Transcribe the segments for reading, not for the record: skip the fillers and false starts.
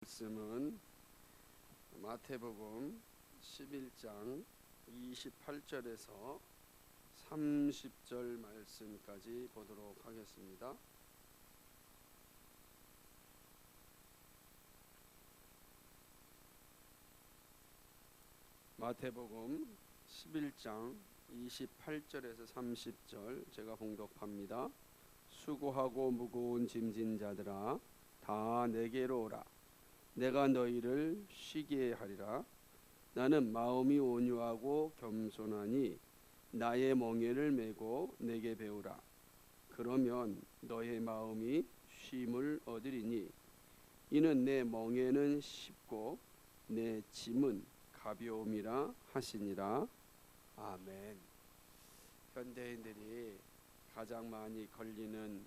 말씀은 마태복음 11장 28절에서 30절 말씀까지 보도록 하겠습니다. 마태복음 11장 28절에서 30절 제가 봉독합니다. 수고하고 무거운 짐진 자들아 다 내게로 오라. 내가 너희를 쉬게 하리라. 나는 마음이 온유하고 겸손하니 나의 멍에를 메고 내게 배우라. 그러면 너의 마음이 쉼을 얻으리니 이는 내 멍에는 쉽고 내 짐은 가벼움이라 하시니라. 아멘. 현대인들이 가장 많이 걸리는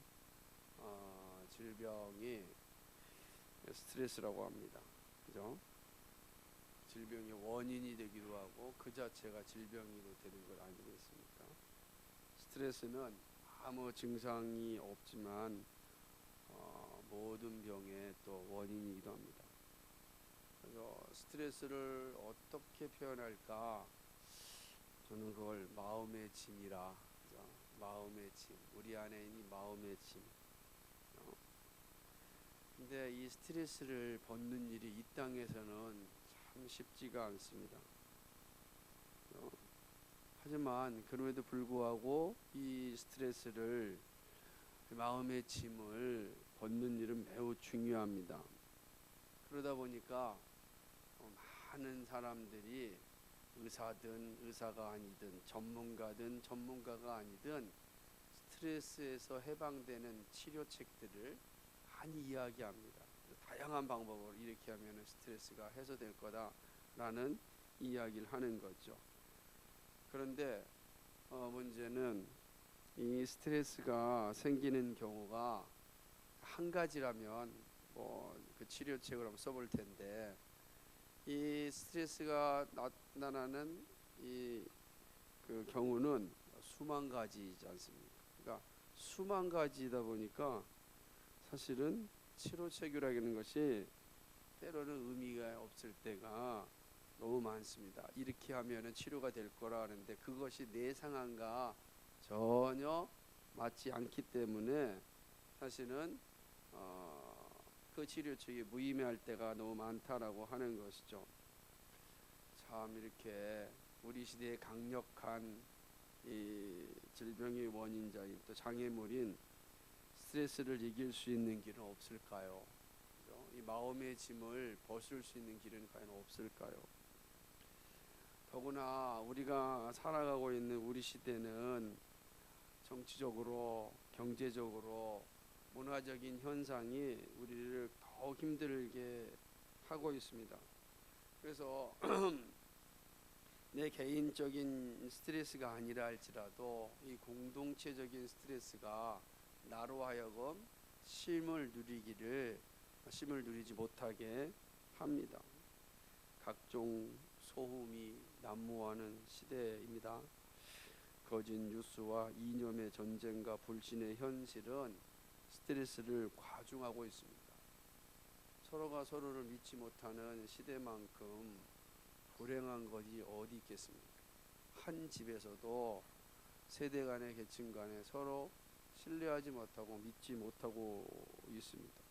질병이 스트레스라고 합니다. 그죠? 질병의 원인이 되기도 하고 그 자체가 질병으로 되는 걸 아니겠습니까? 스트레스는 아무 증상이 없지만 모든 병의 또 원인이기도 합니다. 그래서 스트레스를 어떻게 표현할까? 저는 그걸 마음의 짐이라, 그죠? 마음의 짐, 우리 안에 있는 마음의 짐. 근데 이 스트레스를 벗는 일이 이 땅에서는 참 쉽지가 않습니다. 하지만 그럼에도 불구하고 이 스트레스를, 마음의 짐을 벗는 일은 매우 중요합니다. 그러다 보니까 많은 사람들이 의사든 의사가 아니든 전문가든 전문가가 아니든 스트레스에서 해방되는 치료책들을 많이 이야기합니다. 다양한 방법으로 이렇게 하면 스트레스가 해소될 거다라는 이야기를 하는 거죠. 그런데 문제는 이 스트레스가 생기는 경우가 한 가지라면 그 치료책을 한번 써볼 텐데, 이 스트레스가 나타나는 그 경우는 수만 가지이지 않습니까? 그러니까 수만 가지이다 보니까 사실은 치료책이라는 것이 때로는 의미가 없을 때가 너무 많습니다. 이렇게 하면은 치료가 될 거라 하는데 그것이 내 상황과 전혀 맞지 않기 때문에 사실은 그 치료책이 무의미할 때가 너무 많다라고 하는 것이죠. 참 이렇게 우리 시대의 강력한 이 질병의 원인자인 또 장애물인 스트레스를 이길 수 있는 길은 없을까요? 그렇죠? 이 마음의 짐을 벗을 수 있는 길은 과연 없을까요? 더구나 우리가 살아가고 있는 우리 시대는 정치적으로, 경제적으로, 문화적인 현상이 우리를 더욱 힘들게 하고 있습니다. 그래서 내 개인적인 스트레스가 아니라 할지라도 이 공동체적인 스트레스가 나로 하여금 쉼을 누리지 못하게 합니다. 각종 소음이 난무하는 시대입니다. 거짓 뉴스와 이념의 전쟁과 불신의 현실은 스트레스를 과중하고 있습니다. 서로가 서로를 믿지 못하는 시대만큼 불행한 것이 어디 있겠습니까? 한 집에서도 세대 간의 계층 간에 서로 신뢰하지 못하고 믿지 못하고 있습니다.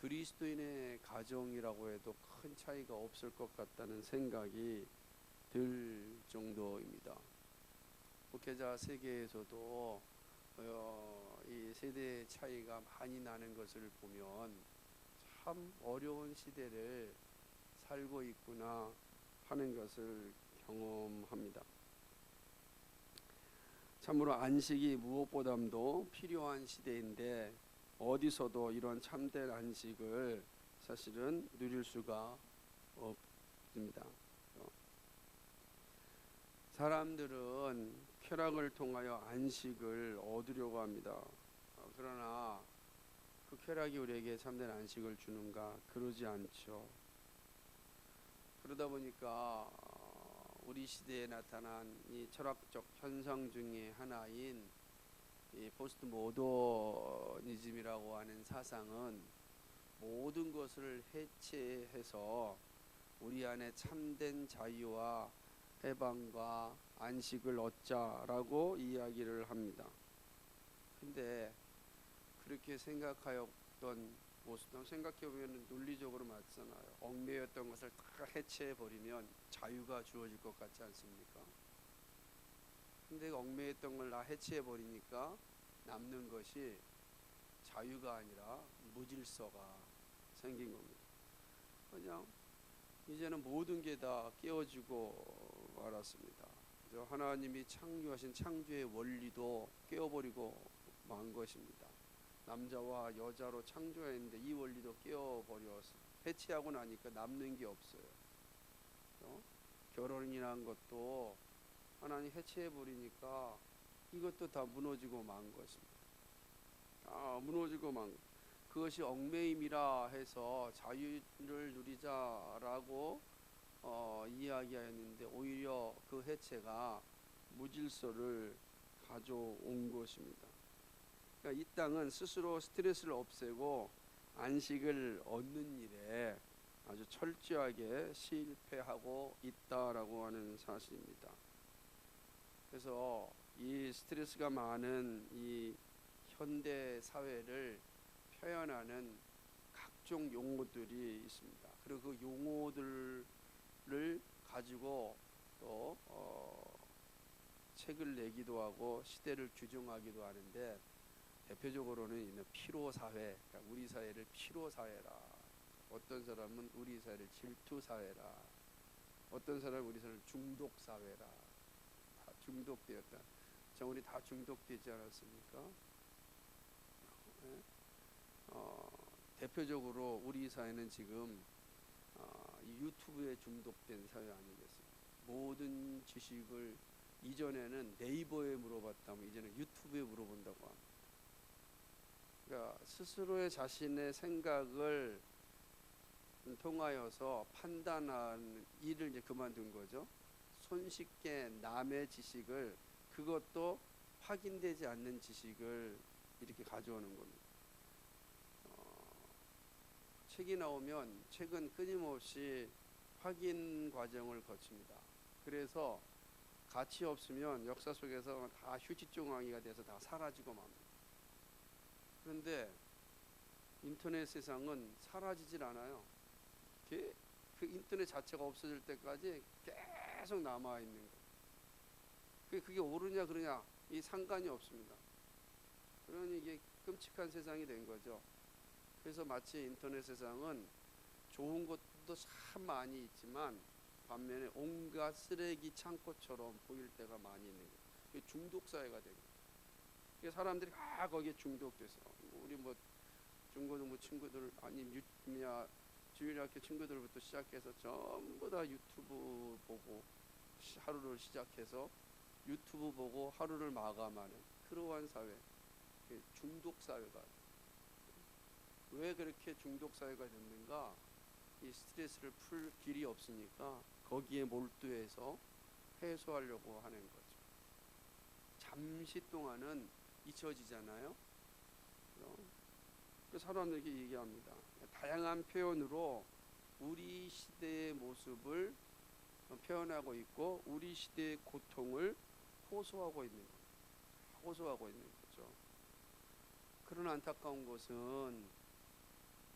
그리스도인의 가정이라고 해도 큰 차이가 없을 것 같다는 생각이 들 정도입니다. 목회자 세계에서도 이 세대 차이가 많이 나는 것을 보면 참 어려운 시대를 살고 있구나 하는 것을 경험합니다. 참으로 안식이 무엇보다도 필요한 시대인데 어디서도 이런 참된 안식을 사실은 누릴 수가 없습니다. 사람들은 쾌락을 통하여 안식을 얻으려고 합니다. 그러나 그 쾌락이 우리에게 참된 안식을 주는가? 그러지 않죠. 그러다 보니까 우리 시대에 나타난 이 철학적 현상 중에 하나인 이 포스트 모더니즘이라고 하는 사상은 모든 것을 해체해서 우리 안에 참된 자유와 해방과 안식을 얻자라고 이야기를 합니다. 근데 그렇게 생각하였던 모습도 생각해보면 논리적으로 맞잖아요. 얽매였던 것을 다 해체해버리면 자유가 주어질 것 같지 않습니까? 근데 얽매였던 걸 다 해체해버리니까 남는 것이 자유가 아니라 무질서가 생긴 겁니다. 그냥 이제는 모든 게 다 깨어지고 말았습니다. 하나님이 창조하신 창조의 원리도 깨어버리고 만 것입니다. 남자와 여자로 창조했는데 이 원리도 깨어버려서 해체하고 나니까 남는 게 없어요. 결혼이란 것도 하나님 해체해버리니까 이것도 다 무너지고 만 것입니다. 무너지고 만 것. 그것이 얽매임이라 해서 자유를 누리자라고 이야기하였는데 오히려 그 해체가 무질서를 가져온 것입니다. 그러니까 이 땅은 스스로 스트레스를 없애고 안식을 얻는 일에 아주 철저하게 실패하고 있다라고 하는 사실입니다. 그래서 이 스트레스가 많은 이 현대 사회를 표현하는 각종 용어들이 있습니다. 그리고 그 용어들을 가지고 또 책을 내기도 하고 시대를 규정하기도 하는데 대표적으로는 있는 피로 사회, 그러니까 우리 사회를 피로 사회라. 어떤 사람은 우리 사회를 질투 사회라. 어떤 사람은 우리 사회를 중독 사회라. 다 중독되었다. 자, 우리 다 중독되지 않았습니까? 네? 대표적으로 우리 사회는 지금 유튜브에 중독된 사회 아니겠습니까? 모든 지식을 이전에는 네이버에 물어봤다면 이제는 유튜브에 물어본다고 합니다. 그러니까 스스로의 자신의 생각을 통하여서 판단하는 일을 이제 그만둔 거죠. 손쉽게 남의 지식을, 그것도 확인되지 않는 지식을 이렇게 가져오는 겁니다. 책이 나오면 책은 끊임없이 확인 과정을 거칩니다. 그래서 가치 없으면 역사 속에서 다 휴지종아리가 돼서 다 사라지고 맙니다. 그런데 인터넷 세상은 사라지질 않아요. 그 인터넷 자체가 없어질 때까지 계속 남아 있는 거예요. 그게 옳으냐 그러냐 이 상관이 없습니다. 그러니 이게 끔찍한 세상이 된 거죠. 그래서 마치 인터넷 세상은 좋은 것도 참 많이 있지만 반면에 온갖 쓰레기 창고처럼 보일 때가 많이 있는 거예요. 이게 중독 사회가 된 거예요. 사람들이 다 거기에 중독돼서 우리 뭐 중고등부 친구들 아니 주일학교 친구들부터 시작해서 전부 다 유튜브 보고 하루를 시작해서 유튜브 보고 하루를 마감하는 그러한 사회, 중독 사회가. 왜 그렇게 중독 사회가 됐는가? 이 스트레스를 풀 길이 없으니까 거기에 몰두해서 해소하려고 하는 거죠. 잠시 동안은 잊혀지잖아요. 그래서 사람들에게 얘기합니다. 다양한 표현으로 우리 시대의 모습을 표현하고 있고 우리 시대의 고통을 호소하고 있는 거죠. 그런 안타까운 것은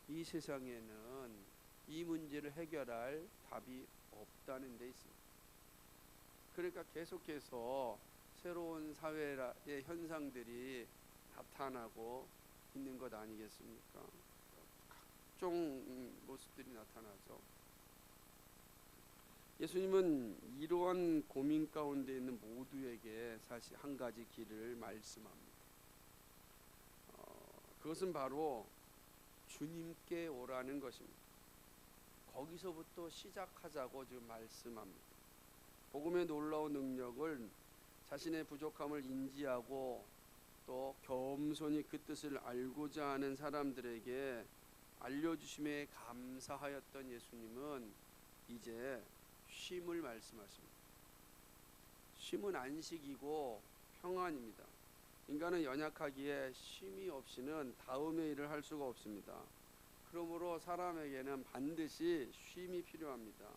이 세상에는 이 문제를 해결할 답이 없다는 데 있습니다. 그러니까 계속해서 새로운 사회의 현상들이 나타나고 있는 것 아니겠습니까? 각종 모습들이 나타나죠. 예수님은 이러한 고민 가운데 있는 모두에게 사실 한 가지 길을 말씀합니다. 그것은 바로 주님께 오라는 것입니다. 거기서부터 시작하자고 지금 말씀합니다. 복음의 놀라운 능력을 자신의 부족함을 인지하고 또 겸손히 그 뜻을 알고자 하는 사람들에게 알려주심에 감사하였던 예수님은 이제 쉼을 말씀하십니다. 쉼은 안식이고 평안입니다. 인간은 연약하기에 쉼이 없이는 다음의 일을 할 수가 없습니다. 그러므로 사람에게는 반드시 쉼이 필요합니다.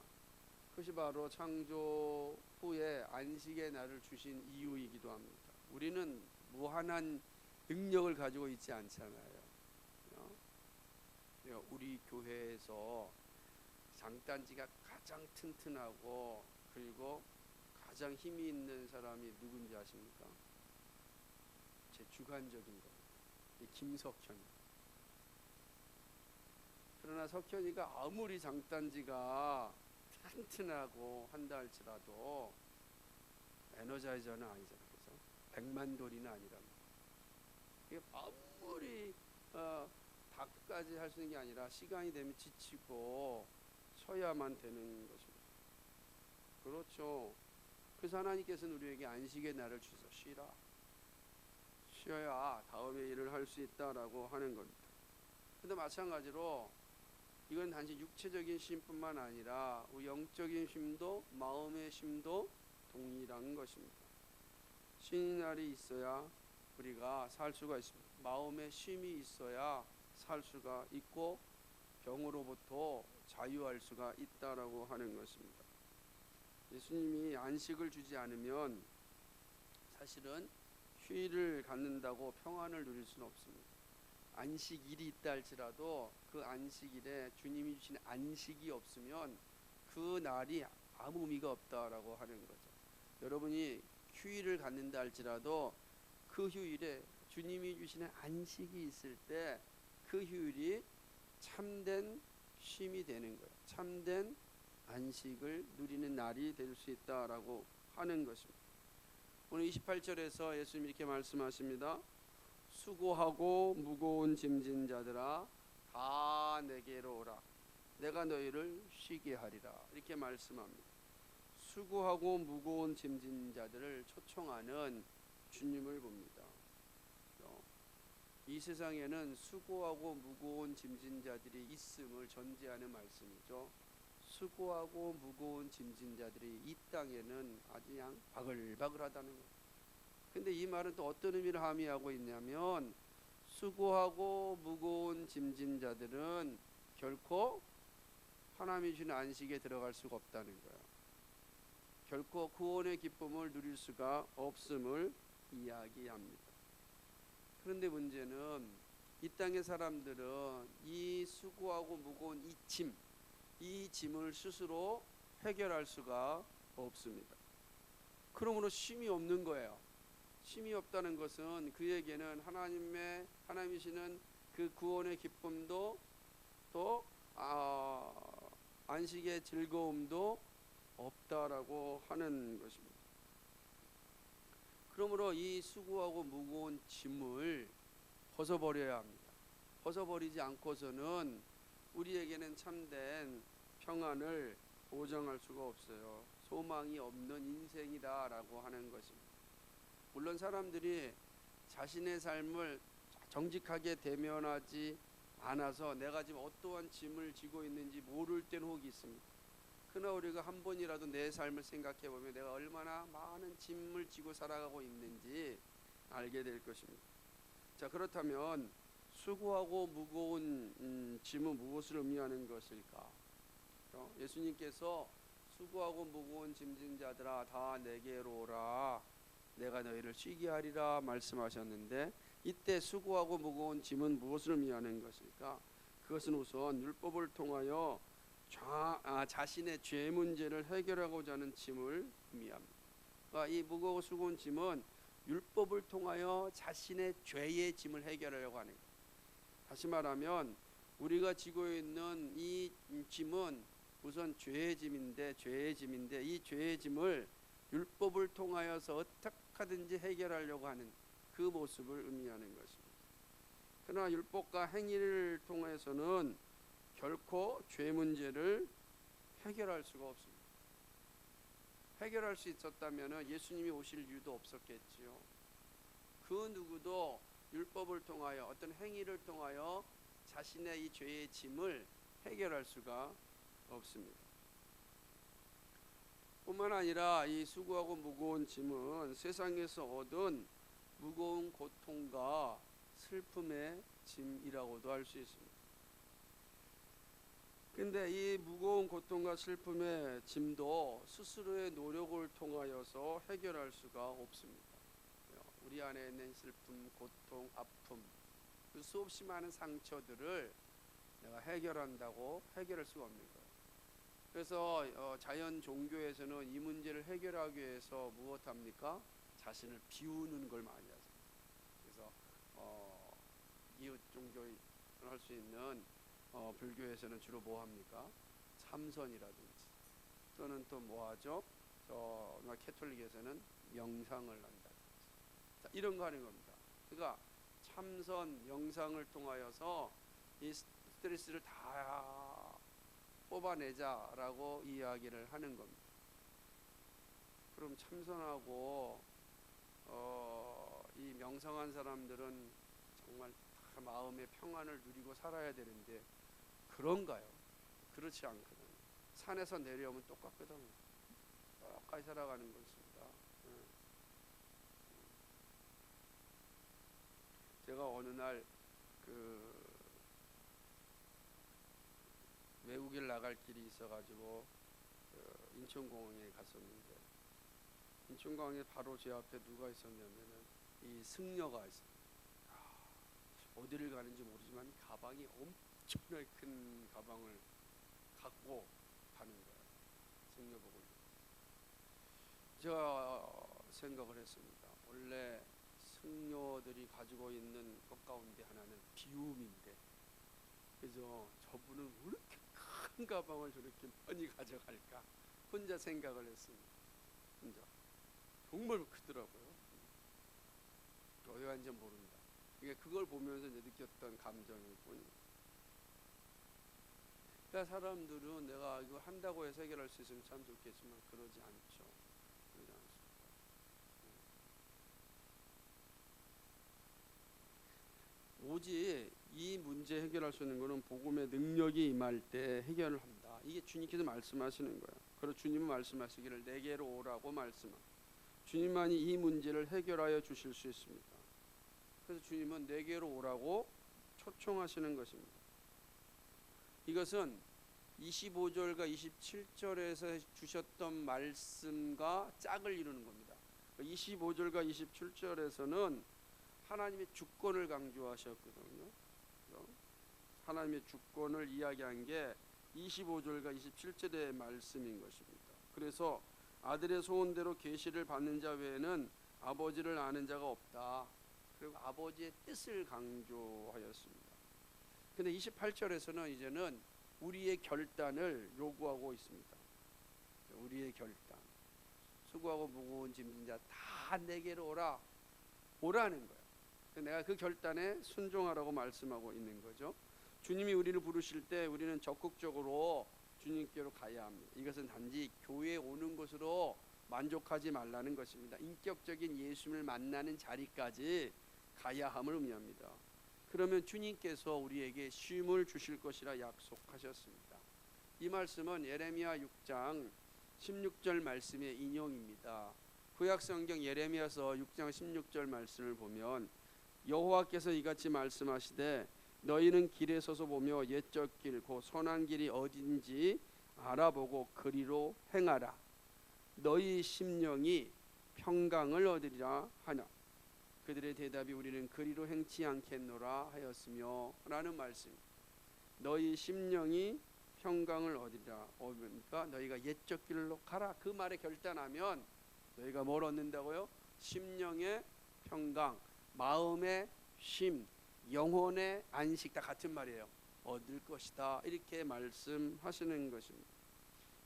그것이 바로 창조 후에 안식의 날을 주신 이유이기도 합니다. 우리는 무한한 능력을 가지고 있지 않잖아요. 우리 교회에서 장단지가 가장 튼튼하고 그리고 가장 힘이 있는 사람이 누군지 아십니까? 제 주관적인 거예요. 김석현. 그러나 석현이가 아무리 장단지가 튼튼하고 한다 할지라도 에너자이저는 아니잖아요. 그래서 100만 돌이는 아니랍니다. 아무리 다 끝까지 할 수 있는 게 아니라 시간이 되면 지치고 쉬어야만 되는 것입니다. 그렇죠. 그래서 하나님께서는 우리에게 안식의 날을 주셔서 쉬어야 다음에 일을 할 수 있다라고 하는 겁니다. 근데 마찬가지로 이건 단지 육체적인 쉼뿐만 아니라 우리 영적인 쉼도 마음의 쉼도 동일한 것입니다. 쉬는 날이 있어야 우리가 살 수가 있습니다. 마음의 쉼이 있어야 살 수가 있고 병으로부터 자유할 수가 있다라고 하는 것입니다. 예수님이 안식을 주지 않으면 사실은 휴일을 갖는다고 평안을 누릴 수는 없습니다. 안식일이 있다 할지라도 그 안식일에 주님이 주신 안식이 없으면 그 날이 아무 의미가 없다라고 하는 거죠. 여러분이 휴일을 갖는다 할지라도 그 휴일에 주님이 주시는 안식이 있을 때 그 휴일이 참된 쉼이 되는 거예요. 참된 안식을 누리는 날이 될 수 있다라고 하는 것입니다. 오늘 28절에서 예수님이 이렇게 말씀하십니다. 수고하고 무거운 짐진 자들아 다 내게로 오라. 내가 너희를 쉬게 하리라. 이렇게 말씀합니다. 수고하고 무거운 짐진 자들을 초청하는 주님을 봅니다. 이 세상에는 수고하고 무거운 짐진 자들이 있음을 전제하는 말씀이죠. 수고하고 무거운 짐진 자들이 이 땅에는 아주 그냥 바글바글하다는 거예요. 근데 이 말은 또 어떤 의미를 함의하고 있냐면 수고하고 무거운 짐진 자들은 결코 하나님이 주시는 안식에 들어갈 수가 없다는 거예요. 결코 구원의 기쁨을 누릴 수가 없음을 이야기합니다. 그런데 문제는 이 땅의 사람들은 이 수고하고 무거운 이 짐을 스스로 해결할 수가 없습니다. 그러므로 쉼이 없는 거예요. 쉼이 없다는 것은 그에게는 하나님이시는 그 구원의 기쁨도 또 안식의 즐거움도 없다라고 하는 것입니다. 그러므로 이 수고하고 무거운 짐을 벗어버려야 합니다. 벗어버리지 않고서는 우리에게는 참된 평안을 보장할 수가 없어요. 소망이 없는 인생이다라고 하는 것입니다. 물론 사람들이 자신의 삶을 정직하게 대면하지 않아서 내가 지금 어떠한 짐을 지고 있는지 모를 때는 혹이 있습니다. 그러나 우리가 한 번이라도 내 삶을 생각해 보면 내가 얼마나 많은 짐을 지고 살아가고 있는지 알게 될 것입니다. 자, 그렇다면 수고하고 무거운 짐은 무엇을 의미하는 것일까? 예수님께서 수고하고 무거운 짐진 자들아 다 내게로 오라. 내가 너희를 쉬게 하리라 말씀하셨는데 이때 수고하고 무거운 짐은 무엇을 의미하는 것일까? 그것은 우선 율법을 통하여 자신의 죄 문제를 해결하고자 하는 짐을 의미합니다. 그러니까 이 무거워 수고한 짐은 율법을 통하여 자신의 죄의 짐을 해결하려고 하는 거예요. 다시 말하면 우리가 지고 있는 이 짐은 우선 죄의 짐인데 이 죄의 짐을 율법을 통하여서 어떻게 하든지 해결하려고 하는 그 모습을 의미하는 것입니다. 그러나 율법과 행위를 통해서는 결코 죄 문제를 해결할 수가 없습니다. 해결할 수 있었다면 예수님이 오실 이유도 없었겠지요. 그 누구도 율법을 통하여 어떤 행위를 통하여 자신의 이 죄의 짐을 해결할 수가 없습니다. 뿐만 아니라 이 수고하고 무거운 짐은 세상에서 얻은 무거운 고통과 슬픔의 짐이라고도 할 수 있습니다. 근데 이 무거운 고통과 슬픔의 짐도 스스로의 노력을 통하여서 해결할 수가 없습니다. 우리 안에 있는 슬픔, 고통, 아픔, 그 수없이 많은 상처들을 내가 해결한다고 해결할 수가 없는 거예요. 그래서 자연 종교에서는 이 문제를 해결하기 위해서 무엇합니까? 자신을 비우는 걸 많이 하죠. 그래서 이웃 종교를 할 수 있는 불교에서는 주로 뭐 합니까? 참선이라든지 또는 또 뭐 하죠? 캐톨릭에서는 명상을 한다든지 자, 이런 거 하는 겁니다. 그러니까 참선, 명상을 통하여서 이 스트레스를 다 뽑아내자라고 이야기를 하는 겁니다. 그럼 참선하고 이 명상한 사람들은 정말 다 마음의 평안을 누리고 살아야 되는데 그런가요? 그렇지 않거든요. 산에서 내려오면 똑같거든요. 똑같이 살아가는 것입니다. 제가 어느 날 외국에 나갈 길이 있어가지고 인천공항에 갔었는데 인천공항에 바로 제 앞에 누가 있었냐면은 이 승려가 있어요. 어디를 가는지 모르지만 가방이 엄청나게 큰 가방을 갖고 가는 거예요. 승려복을. 제가 생각을 했습니다. 원래 승려들이 가지고 있는 것 가운데 하나는 비움인데, 그죠? 저분은 왜 이렇게 큰 가방을 저렇게 많이 가져갈까? 혼자 생각을 했습니다. 혼자. 정말 크더라고요. 어디 간지 모른다. 그걸 보면서 이제 느꼈던 감정일 뿐이에요. 그러니까 사람들은 내가 이거 한다고 해서 해결할 수 있으면 참 좋겠지만 그러지 않죠. 그러지 않습니다. 오직 이 문제 해결할 수 있는 것은 복음의 능력이 임할 때 해결을 한다. 이게 주님께서 말씀하시는 거예요. 그리고 주님은 말씀하시기를 내게로 오라고 말씀합니다. 주님만이 이 문제를 해결하여 주실 수 있습니다. 그래서 주님은 내게로 오라고 초청하시는 것입니다. 이것은 25절과 27절에서 주셨던 말씀과 짝을 이루는 겁니다. 25절과 27절에서는 하나님의 주권을 강조하셨거든요. 하나님의 주권을 이야기한 게 25절과 27절의 말씀인 것입니다. 그래서 아들의 소원대로 계시를 받는 자 외에는 아버지를 아는 자가 없다. 그리고 아버지의 뜻을 강조하였습니다. 근데 28절에서는 이제는 우리의 결단을 요구하고 있습니다. 우리의 결단. 수고하고 무거운 짐진 자 다 내게로 오라는 거예요. 내가 그 결단에 순종하라고 말씀하고 있는 거죠. 주님이 우리를 부르실 때 우리는 적극적으로 주님께로 가야 합니다. 이것은 단지 교회에 오는 것으로 만족하지 말라는 것입니다. 인격적인 예수님을 만나는 자리까지 가야 함을 의미합니다. 그러면 주님께서 우리에게 쉼을 주실 것이라 약속하셨습니다. 이 말씀은 예레미야 6장 16절 말씀의 인용입니다. 구약성경 예레미야서 6장 16절 말씀을 보면 여호와께서 이같이 말씀하시되 너희는 길에 서서 보며 옛적 길 곧 선한 길이 어딘지 알아보고 그리로 행하라. 너희 심령이 평강을 얻으리라 하나. 그들의 대답이 우리는 그리로 행치 않겠노라 하였으며 라는 말씀. 너희 심령이 평강을 얻으리라. 그러니까 너희가 옛적 길로 가라. 그 말에 결단하면 너희가 뭘 얻는다고요? 심령의 평강, 마음의 쉼, 영혼의 안식 다 같은 말이에요. 얻을 것이다. 이렇게 말씀하시는 것입니다.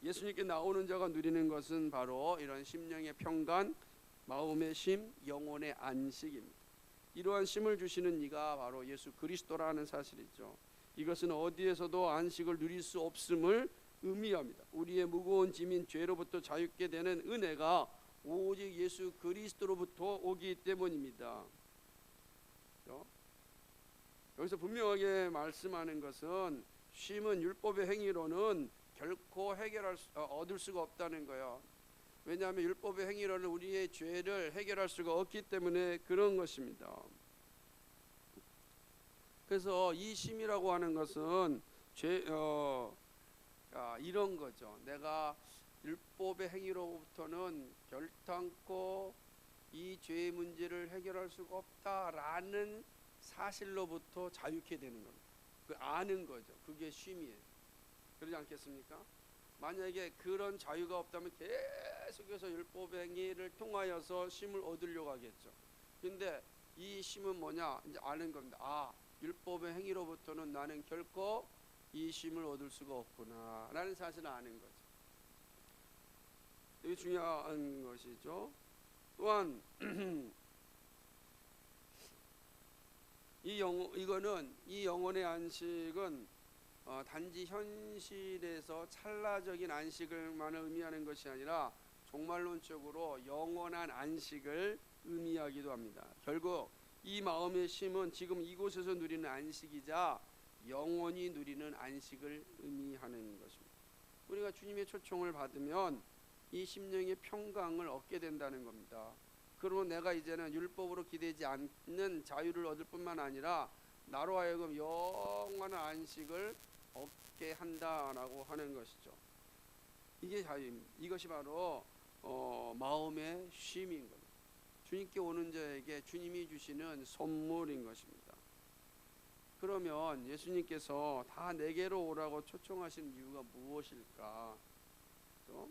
예수님께 나오는 자가 누리는 것은 바로 이런 심령의 평강, 마음의 쉼, 영혼의 안식입니다. 이러한 쉼을 주시는 이가 바로 예수 그리스도라는 사실이죠. 이것은 어디에서도 안식을 누릴 수 없음을 의미합니다. 우리의 무거운 짐인 죄로부터 자유케 되는 은혜가 오직 예수 그리스도로부터 오기 때문입니다. 여기서 분명하게 말씀하는 것은 쉼은 율법의 행위로는 결코 얻을 수가 없다는 거예요. 왜냐하면 율법의 행위로는 우리의 죄를 해결할 수가 없기 때문에 그런 것입니다. 그래서 이 쉼이라고 하는 것은 이런 거죠. 내가 율법의 행위로부터는 결탄코 이 죄의 문제를 해결할 수가 없다라는 사실로부터 자유케 되는 겁니다. 그 아는 거죠. 그게 쉼이에요. 그러지 않겠습니까? 만약에 그런 자유가 없다면 계속해서 율법의 행위를 통하여서 쉼을 얻으려고 하겠죠. 근데 이 쉼은 뭐냐? 이제 아는 겁니다. 아, 율법의 행위로부터는 나는 결코 이 쉼을 얻을 수가 없구나 라는 사실을 아는 거죠. 이게 중요한 것이죠. 또한 이 영혼의 안식은 단지 현실에서 찰나적인 안식을만 의미하는 것이 아니라 종말론적으로 영원한 안식을 의미하기도 합니다. 결국 이 마음의 쉼은 지금 이곳에서 누리는 안식이자 영원히 누리는 안식을 의미하는 것입니다. 우리가 주님의 초청을 받으면 이 심령의 평강을 얻게 된다는 겁니다. 그러면 내가 이제는 율법으로 기대지 않는 자유를 얻을 뿐만 아니라 나로 하여금 영원한 안식을 얻게 한다라고 하는 것이죠. 이게 자유입니다. 이것이 바로 마음의 쉼인 겁니다. 주님께 오는 자에게 주님이 주시는 선물인 것입니다. 그러면 예수님께서 다 내게로 오라고 초청하신 이유가 무엇일까? 그렇죠?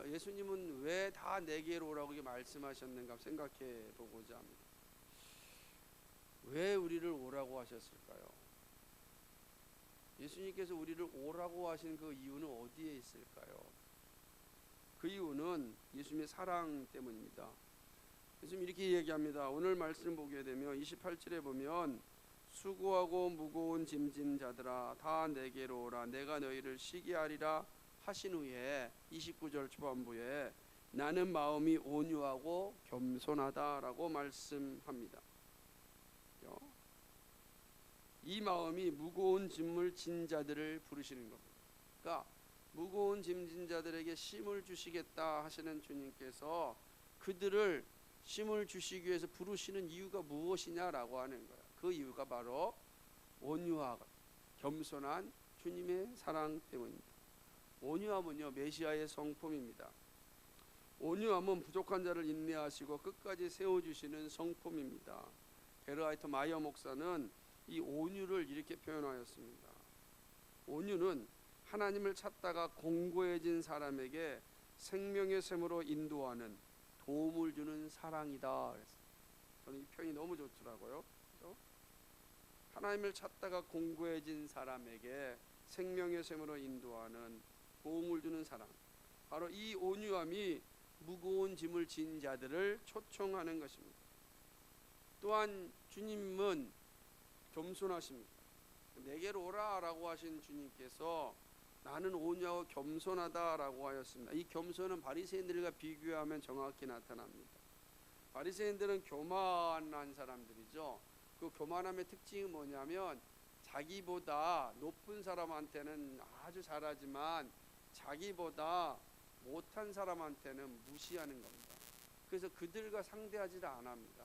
예수님은 왜 다 내게로 오라고 말씀하셨는가 생각해 보고자 합니다. 왜 우리를 오라고 하셨을까요? 예수님께서 우리를 오라고 하신 그 이유는 어디에 있을까요? 그 이유는 예수님의 사랑 때문입니다. 예수님 이렇게 얘기합니다. 오늘 말씀 보게 되면 28절에 보면 수고하고 무거운 짐진 자들아 다 내게로 오라 내가 너희를 쉬게 하리라 하신 후에 29절 초반부에 나는 마음이 온유하고 겸손하다라고 말씀합니다. 이 마음이 무거운 짐을 진 자들을 부르시는 겁니다. 그러니까 무거운 짐진 자들에게 쉼을 주시겠다 하시는 주님께서 그들을 쉼을 주시기 위해서 부르시는 이유가 무엇이냐라고 하는 거예요. 그 이유가 바로 온유하고 겸손한 주님의 사랑 때문입니다. 온유함은요 메시아의 성품입니다. 온유함은 부족한 자를 인내하시고 끝까지 세워주시는 성품입니다. 베르하이터 마이어 목사는 이 온유를 이렇게 표현하였습니다. 온유는 하나님을 찾다가 공고해진 사람에게 생명의 샘으로 인도하는 도움을 주는 사랑이다. 저는 이 표현이 너무 좋더라고요. 그렇죠? 하나님을 찾다가 공고해진 사람에게 생명의 샘으로 인도하는 도움을 주는 사랑. 바로 이 온유함이 무거운 짐을 진 자들을 초청하는 것입니다. 또한 주님은 겸손하십니다. 내게로 오라라고 하신 주님께서 나는 온유하고 겸손하다라고 하였습니다. 이 겸손은 바리새인들과 비교하면 정확히 나타납니다. 바리새인들은 교만한 사람들이죠. 그 교만함의 특징이 뭐냐면 자기보다 높은 사람한테는 아주 잘하지만 자기보다 못한 사람한테는 무시하는 겁니다. 그래서 그들과 상대하지를 않습니다.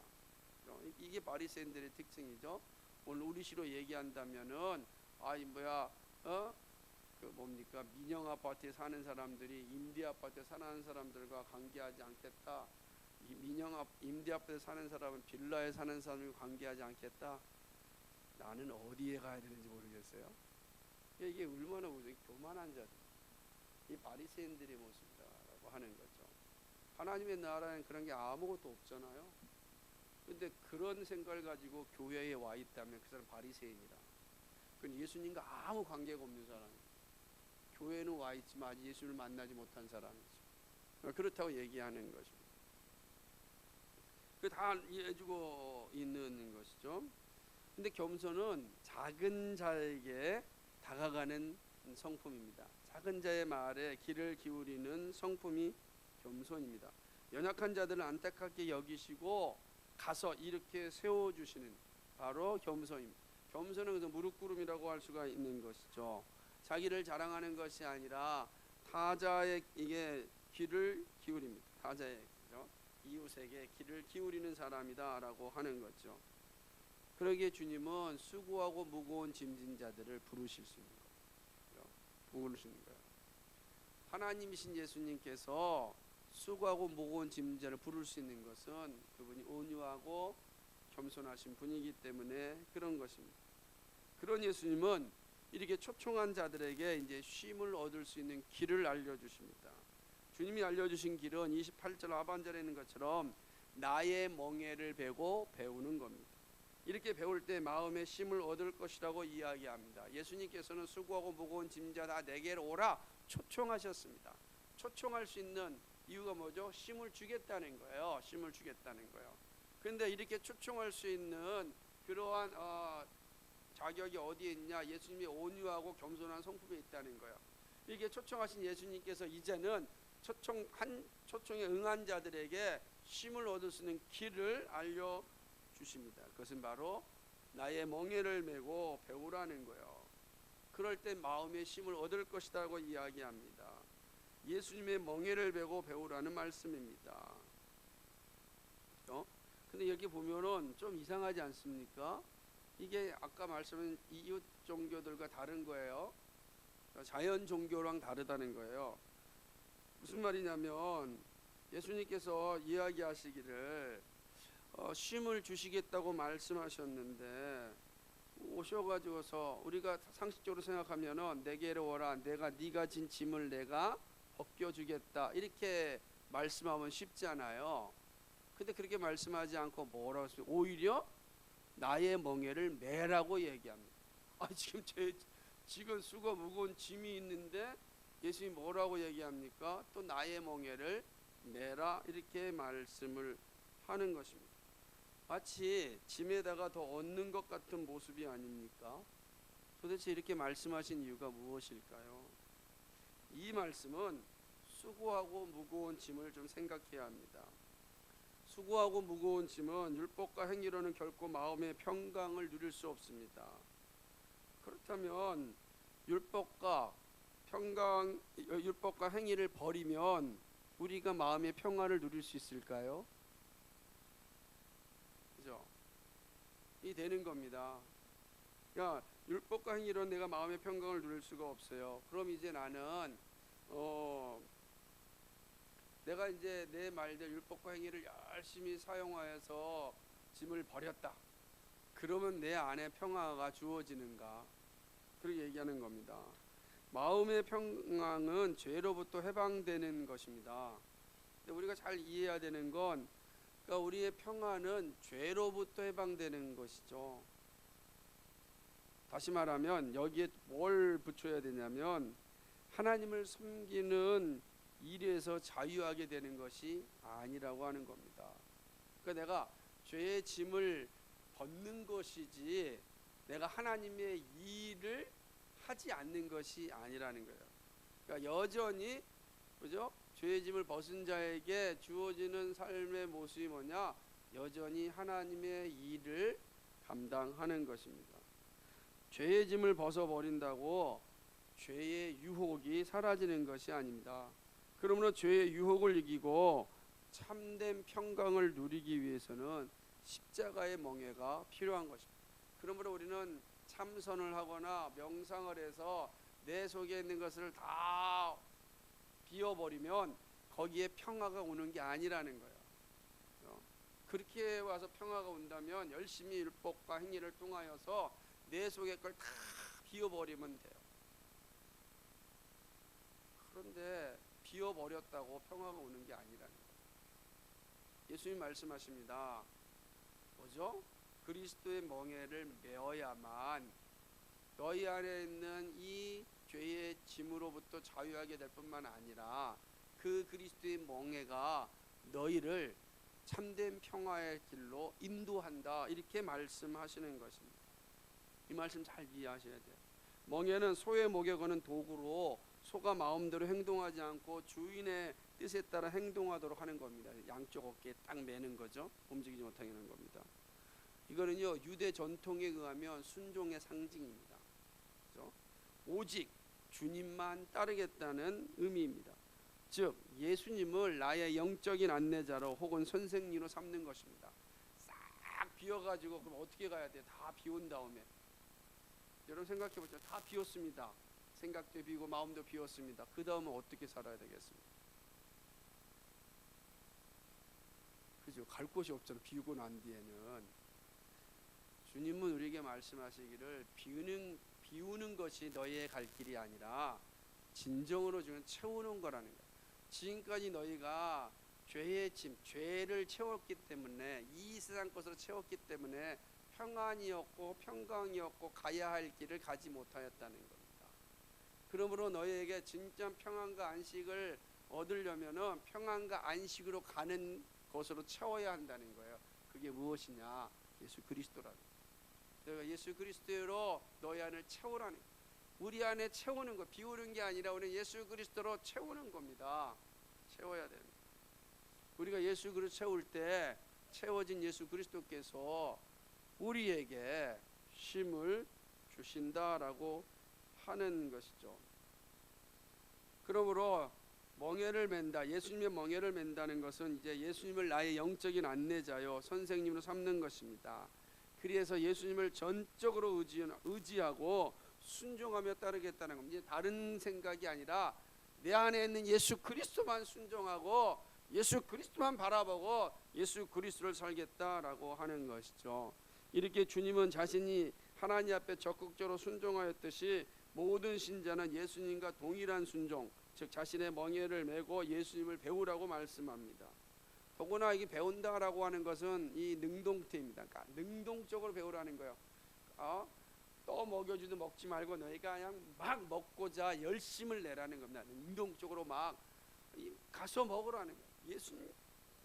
이게 바리새인들의 특징이죠. 오늘 우리시로 얘기한다면은 그 뭡니까 민영 아파트에 사는 사람들이 임대 아파트에 사는 사람들과 관계하지 않겠다. 임대 아파트에 사는 사람은 빌라에 사는 사람과 관계하지 않겠다. 나는 어디에 가야 되는지 모르겠어요. 이게 얼마나 교만한 자들. 이 바리새인들의 모습이다라고 하는 거죠. 하나님의 나라엔 그런 게 아무것도 없잖아요. 근데 그런 생각을 가지고 교회에 와 있다면 그 사람 바리새인이다. 그건 예수님과 아무 관계가 없는 사람이에요. 교회는 와 있지만 예수를 만나지 못한 사람이죠. 그렇다고 얘기하는 것입니다. 그 다 이해해주고 있는 것이죠. 근데 겸손은 작은 자에게 다가가는 성품입니다. 작은 자의 말에 귀를 기울이는 성품이 겸손입니다. 연약한 자들을 안타깝게 여기시고 가서 이렇게 세워주시는 바로 겸손입니다. 겸손은 그래서 무릎꿇음이라고 할 수가 있는 것이죠. 자기를 자랑하는 것이 아니라 타자의 귀를 기울입니다. 타자의 이웃에게 귀를 기울이는 사람이다라고 하는 거죠. 그러기에 주님은 수고하고 무거운 짐진 자들을 부르실 수 있는 거예요. 부르시는 거예요. 하나님이신 예수님께서 수고하고 무거운 짐자를 부를 수 있는 것은 그분이 온유하고 겸손하신 분이기 때문에 그런 것입니다. 그런 예수님은 이렇게 초청한 자들에게 이제 쉼을 얻을 수 있는 길을 알려주십니다. 주님이 알려주신 길은 28절 하반절에 있는 것처럼 나의 멍에를 베고 배우는 겁니다. 이렇게 배울 때 마음의 쉼을 얻을 것이라고 이야기합니다. 예수님께서는 수고하고 무거운 짐자 다 내게로 오라 초청하셨습니다. 초청할 수 있는 이유가 뭐죠? 쉼을 주겠다는 거예요. 쉼을 주겠다는 거예요. 그런데 이렇게 초청할 수 있는 그러한 자격이 어디에 있냐? 예수님이 온유하고 겸손한 성품에 있다는 거예요. 이렇게 초청하신 예수님께서 이제는 초청에 응한 자들에게 쉼을 얻을 수 있는 길을 알려주십니다. 그것은 바로 나의 멍에를 메고 배우라는 거예요. 그럴 때 마음의 쉼을 얻을 것이라고 이야기합니다. 예수님의 멍에를 메고 배우라는 말씀입니다. 근데 여기 보면은 좀 이상하지 않습니까? 이게 아까 말씀한 이웃 종교들과 다른 거예요. 자연 종교랑 다르다는 거예요. 무슨 말이냐면 예수님께서 이야기하시기를 쉼을 주시겠다고 말씀하셨는데 오셔가지고서 우리가 상식적으로 생각하면은 내게로 오라 내가 네가 진 짐을 내가 벗겨주겠다 이렇게 말씀하면 쉽잖아요. 근데 그렇게 말씀하지 않고 뭐라고 했어요? 오히려 나의 멍에를 메라고 얘기합니다. 지금 수고 무거운 짐이 있는데 예수님이 뭐라고 얘기합니까? 또 나의 멍에를 메라 이렇게 말씀을 하는 것입니다. 마치 짐에다가 더 얻는 것 같은 모습이 아닙니까? 도대체 이렇게 말씀하신 이유가 무엇일까요? 이 말씀은 수고하고 무거운 짐을 좀 생각해야 합니다. 수고하고 무거운 짐은 율법과 행위로는 결코 마음의 평강을 누릴 수 없습니다. 그렇다면 율법과 행위를 버리면 우리가 마음의 평화를 누릴 수 있을까요? 그죠? 이 되는 겁니다. 율법과 행위로 내가 마음의 평강을 누릴 수가 없어요. 그럼 이제 나는 내가 이제 내 말들 율법과 행위를 열심히 사용하여서 짐을 버렸다. 그러면 내 안에 평화가 주어지는가? 그렇게 얘기하는 겁니다. 마음의 평강은 죄로부터 해방되는 것입니다. 근데 우리가 잘 이해해야 되는 건 그러니까 우리의 평화는 죄로부터 해방되는 것이죠. 다시 말하면 여기에 뭘 붙여야 되냐면 하나님을 섬기는 일에서 자유하게 되는 것이 아니라고 하는 겁니다. 그러니까 내가 죄의 짐을 벗는 것이지 내가 하나님의 일을 하지 않는 것이 아니라는 거예요. 그러니까 여전히 그죠? 죄의 짐을 벗은 자에게 주어지는 삶의 모습이 뭐냐? 여전히 하나님의 일을 감당하는 것입니다. 죄의 짐을 벗어버린다고 죄의 유혹이 사라지는 것이 아닙니다. 그러므로 죄의 유혹을 이기고 참된 평강을 누리기 위해서는 십자가의 멍에가 필요한 것입니다. 그러므로 우리는 참선을 하거나 명상을 해서 내 속에 있는 것을 다 비워버리면 거기에 평화가 오는 게 아니라는 거예요. 그렇게 와서 평화가 온다면 열심히 율법과 행위를 통하여서 내 속의 걸 다 비워버리면 돼요. 그런데 비워버렸다고 평화가 오는 게 아니라는 거예요. 예수님 말씀하십니다. 뭐죠? 그리스도의 멍에를 메어야만 너희 안에 있는 이 죄의 짐으로부터 자유하게 될 뿐만 아니라 그 그리스도의 멍에가 너희를 참된 평화의 길로 인도한다 이렇게 말씀하시는 것입니다. 이 말씀 잘 이해하셔야 돼요. 멍에는 소의 목에 거는 도구로 소가 마음대로 행동하지 않고 주인의 뜻에 따라 행동하도록 하는 겁니다. 양쪽 어깨에 딱 매는 거죠. 움직이지 못하게 하는 겁니다. 이거는요 유대 전통에 의하면 순종의 상징입니다. 그렇죠? 오직 주님만 따르겠다는 의미입니다. 즉 예수님을 나의 영적인 안내자로 혹은 선생님으로 삼는 것입니다. 싹 비워가지고 그럼 어떻게 가야 돼? 다 비운 다음에 여러분 생각해보죠. 다 비웠습니다. 생각도 비우고 마음도 비웠습니다. 그 다음은 어떻게 살아야 되겠습니까? 그죠? 갈 곳이 없잖아. 비우고 난 뒤에는. 주님은 우리에게 말씀하시기를 비우는 것이 너희의 갈 길이 아니라 진정으로 주는 채우는 거라는 거예요. 지금까지 너희가 죄의 짐, 죄를 채웠기 때문에, 이 세상 것으로 채웠기 때문에 평안이었고 평강이었고 가야 할 길을 가지 못하였다는 겁니다. 그러므로 너희에게 진짜 평안과 안식을 얻으려면은 평안과 안식으로 가는 것으로 채워야 한다는 거예요. 그게 무엇이냐? 예수 그리스도라는 거예요. 너희가 예수 그리스도로 너희 안을 채우라는 거예요. 우리 안에 채우는 거, 비우는 게 아니라 우리는 예수 그리스도로 채우는 겁니다. 채워야 됩니다. 우리가 예수 그리스도 채울 때 채워진 예수 그리스도께서 우리에게 쉼을 주신다라고 하는 것이죠. 그러므로 멍에를 맨다, 예수님의 멍에를 맨다는 것은 이제 예수님을 나의 영적인 안내자요 선생님으로 삼는 것입니다. 그래서 예수님을 전적으로 의지하고 순종하며 따르겠다는 겁니다. 다른 생각이 아니라 내 안에 있는 예수 그리스도만 순종하고 예수 그리스도만 바라보고 예수 그리스도를 살겠다라고 하는 것이죠. 이렇게 주님은 자신이 하나님 앞에 적극적으로 순종하였듯이 모든 신자는 예수님과 동일한 순종, 즉 자신의 멍에를 메고 예수님을 배우라고 말씀합니다. 더구나 이게 배운다라고 하는 것은 이 능동태입니다. 그러니까 능동적으로 배우라는 거예요. 또 먹여주도 먹지 말고 너희가 그냥 막 먹고자 열심을 내라는 겁니다. 능동적으로 막 가서 먹으라는 거예요. 예수님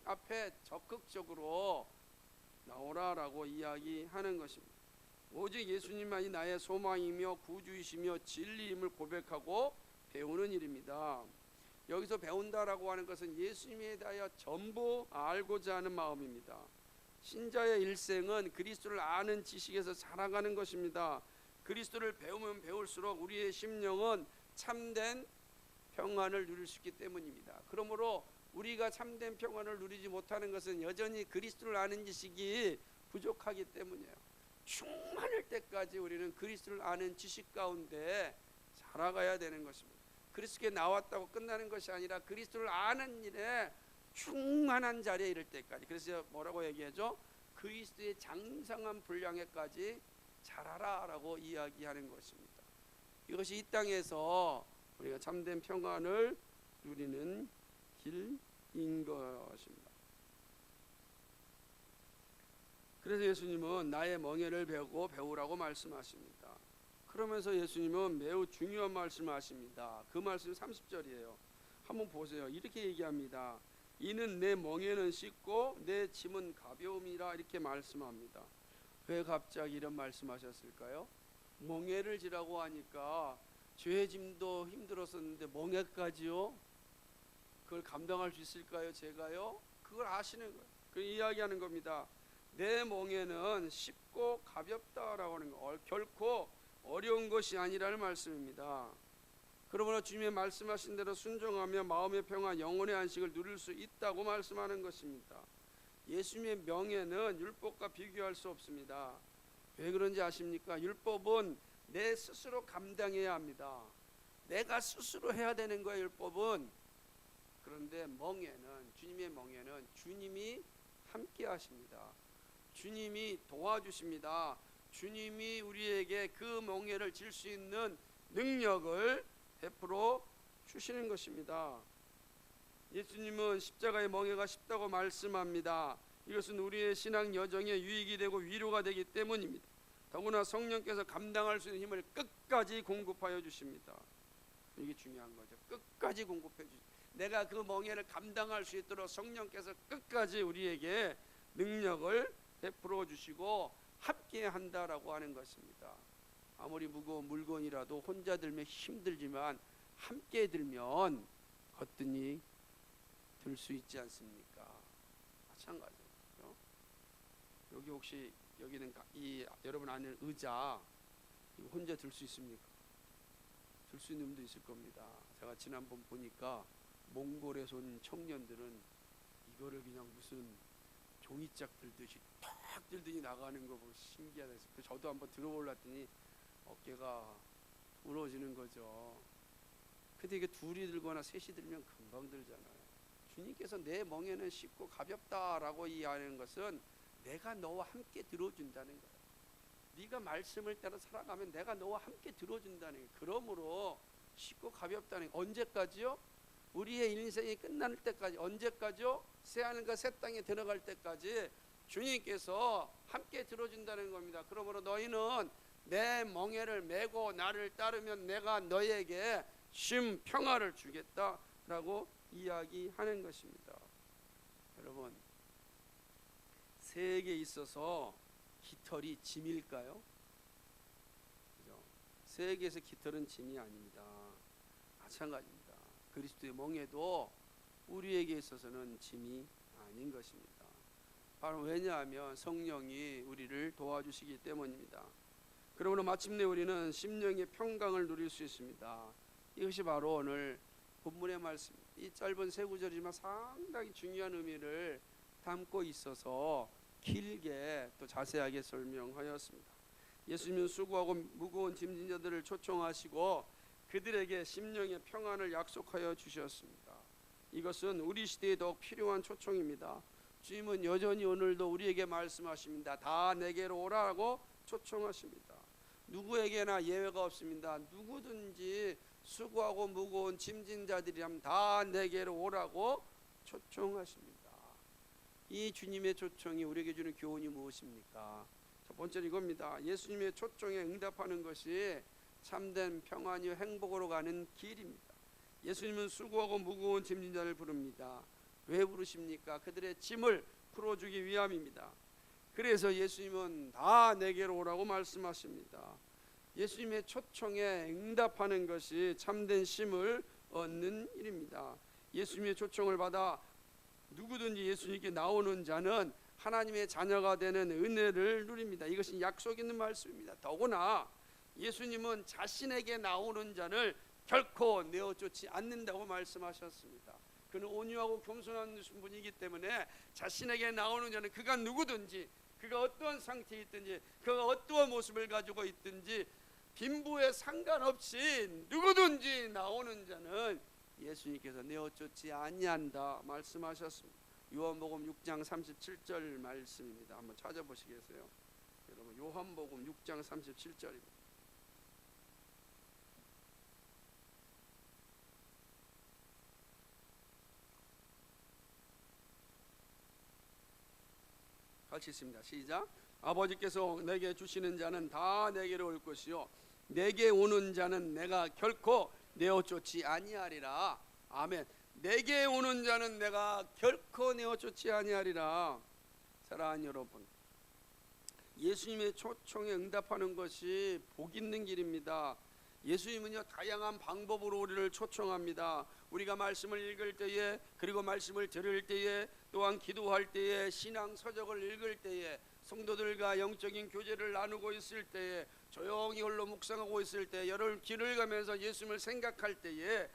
앞에 적극적으로 나오라라고 이야기하는 것입니다. 오직 예수님만이 나의 소망이며 구주이시며 진리임을 고백하고 배우는 일입니다. 여기서 배운다라고 하는 것은 예수님에 대하여 전부 알고자 하는 마음입니다. 신자의 일생은 그리스도를 아는 지식에서 자라가는 것입니다. 그리스도를 배우면 배울수록 우리의 심령은 참된 평안을 누릴 수 있기 때문입니다. 그러므로 우리가 참된 평안을 누리지 못하는 것은 여전히 그리스도를 아는 지식이 부족하기 때문이에요. 충만할 때까지 우리는 그리스도를 아는 지식 가운데 살아가야 되는 것입니다. 그리스도께 나왔다고 끝나는 것이 아니라 그리스도를 아는 일에 충만한 자리에 이를 때까지. 그래서 뭐라고 얘기하죠? 그리스도의 장성한 분량에까지 자라라라고 이야기하는 것입니다. 이것이 이 땅에서 우리가 참된 평안을 누리는 길인 것입니다. 그래서 예수님은 나의 멍에를 배우라고 말씀하십니다. 그러면서 예수님은 매우 중요한 말씀을 하십니다. 그 말씀이 30절이에요. 한번 보세요. 이렇게 얘기합니다. 이는 내 멍에는 쉽고 내 짐은 가벼움이라 이렇게 말씀합니다. 왜 갑자기 이런 말씀하셨을까요? 멍에를 지라고 하니까 죄의 짐도 힘들었었는데 멍에까지요? 그걸 감당할 수 있을까요? 제가요? 그걸 아시는 거예요. 그 이야기하는 겁니다. 내 멍에는 쉽고 가볍다라고 하는 거, 결코 어려운 것이 아니라는 말씀입니다. 그러므로 주님의 말씀하신 대로 순종하며 마음의 평화, 영혼의 안식을 누릴 수 있다고 말씀하는 것입니다. 예수님의 명예는 율법과 비교할 수 없습니다. 왜 그런지 아십니까? 율법은 내 스스로 감당해야 합니다. 내가 스스로 해야 되는 거예요, 율법은. 그런데 멍에는, 주님의 멍에는 주님이 함께 하십니다. 주님이 도와주십니다. 주님이 우리에게 그 멍에를 질 수 있는 능력을 베풀어 주시는 것입니다. 예수님은 십자가의 멍에가 쉽다고 말씀합니다. 이것은 우리의 신앙 여정에 유익이 되고 위로가 되기 때문입니다. 더구나 성령께서 감당할 수 있는 힘을 끝까지 공급하여 주십니다. 이게 중요한 거죠. 끝까지 공급해 주십니다. 내가 그 멍에를 감당할 수 있도록 성령께서 끝까지 우리에게 능력을 베풀어 주시고 함께 한다라고 하는 것입니다. 아무리 무거운 물건이라도 혼자 들면 힘들지만 함께 들면 거뜬히 들 수 있지 않습니까? 마찬가지죠. 여기 혹시 여기는 여러분 아는 의자 혼자 들 수 있습니까? 들 수 있는 분도 있을 겁니다. 제가 지난번 보니까 몽골에서 온 청년들은 이거를 그냥 무슨 종이짝 들듯이 탁 들더니 나가는 거 보고 신기하다 했어요. 저도 한번 들어올랐더니 어깨가 무너지는 거죠. 근데 이게 둘이 들거나 셋이 들면 금방 들잖아요. 주님께서 내 멍에는 쉽고 가볍다라고 이해하는 것은 내가 너와 함께 들어준다는 거예요. 네가 말씀을 따라 살아가면 내가 너와 함께 들어준다는 거예요. 그러므로 쉽고 가볍다는 거예요. 언제까지요? 우리의 인생이 끝날 때까지. 언제까지요? 새하늘과 새 땅에 들어갈 때까지 주님께서 함께 들어준다는 겁니다. 그러므로 너희는 내 멍에를 메고 나를 따르면 내가 너에게 쉼 평화를 주겠다라고 이야기하는 것입니다. 여러분, 새에게 있어서 깃털이 짐일까요? 그죠? 새에게서 깃털은 짐이 아닙니다. 마찬가지입니다. 그리스도의 멍에도 우리에게 있어서는 짐이 아닌 것입니다. 바로 왜냐하면 성령이 우리를 도와주시기 때문입니다. 그러므로 마침내 우리는 심령의 평강을 누릴 수 있습니다. 이것이 바로 오늘 본문의 말씀입니다. 이 짧은 세 구절이지만 상당히 중요한 의미를 담고 있어서 길게 또 자세하게 설명하였습니다. 예수님은 수고하고 무거운 짐진 자들을 초청하시고 그들에게 심령의 평안을 약속하여 주셨습니다. 이것은 우리 시대에 더욱 필요한 초청입니다. 주님은 여전히 오늘도 우리에게 말씀하십니다. 다 내게로 오라고 초청하십니다. 누구에게나 예외가 없습니다. 누구든지 수고하고 무거운 짐진 자들이라면 다 내게로 오라고 초청하십니다. 이 주님의 초청이 우리에게 주는 교훈이 무엇입니까? 첫 번째는 이겁니다. 예수님의 초청에 응답하는 것이 참된 평안이요 행복으로 가는 길입니다. 예수님은 수고하고 무거운 짐진 자를 부릅니다. 왜 부르십니까? 그들의 짐을 풀어주기 위함입니다. 그래서 예수님은 다 내게로 오라고 말씀하십니다. 예수님의 초청에 응답하는 것이 참된 쉼을 얻는 일입니다. 예수님의 초청을 받아 누구든지 예수님께 나오는 자는 하나님의 자녀가 되는 은혜를 누립니다. 이것이 약속 있는 말씀입니다. 더구나 예수님은 자신에게 나오는 자를 결코 내어쫓지 않는다고 말씀하셨습니다. 그는 온유하고 겸손한 분이기 때문에 자신에게 나오는 자는 그가 누구든지, 그가 어떠한 상태에 있든지, 그가 어떠한 모습을 가지고 있든지 빈부에 상관없이 누구든지 나오는 자는 예수님께서 내어쫓지 아니한다 말씀하셨습니다. 요한복음 6장 37절 말씀입니다. 한번 찾아보시겠어요? 여러분, 요한복음 6장 37절입니다. 같이 있습니다. 시작. 아버지께서 내게 주시는 자는 다 내게로 올 것이요 내게 오는 자는 내가 결코 내어쫓지 아니하리라. 아멘. 내게 오는 자는 내가 결코 내어쫓지 아니하리라. 사랑하는 여러분, 예수님의 초청에 응답하는 것이 복 있는 길입니다. 예수님은요 다양한 방법으로 우리를 초청합니다. 우리가 말씀을 읽을 때에, 그리고 말씀을 들을 때에, 또한 기도할 때에, 신앙 서적을 읽을 때에, 성도들과 영적인 교제를 나누고 있을 때에, 조용히 홀로 묵상하고 있을 때, 여러분 길을 가면서 예수님을 생각할 때에